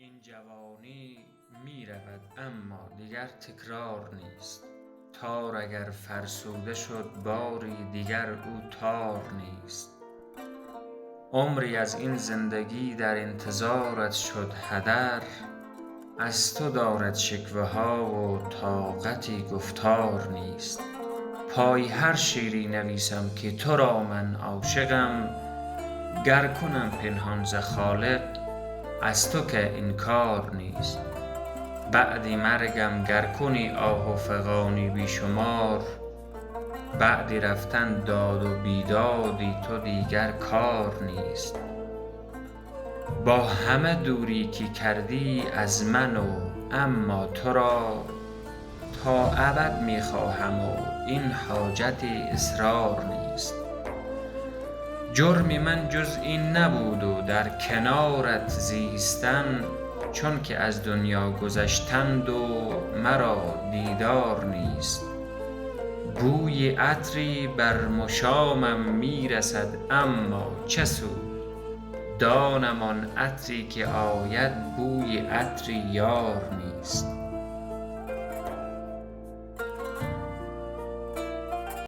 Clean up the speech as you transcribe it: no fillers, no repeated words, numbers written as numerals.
این جوانی می رود اما دیگر تکرار نیست. تار اگر فرسوده شد باری دیگر او تار نیست. عمری از این زندگی در انتظارت شد هدر، از تو دارد شکوه ها و طاقتی گفتار نیست. پای هر شعری نویسم که تو را من عاشقم، گر کنم پنهان ز خالق از تو که انکار نیست. بعد مرگم گر کنی آه و فغانی بی شمار، بعد رفتن داد و بیدادی تو دیگر کار نیست. با همه دوری که کردی از من اما تو را تا ابد می خواهم و این حاجت اصرار نیست. جرم من جز این نبود و در کنارت زیستن، چون که از دنیا گذشتند و مرا دیدار نیست. بوی عطری بر مشامم می رسد اما چه سود، دانم آن عطری که آید بوی عطر یار نیست.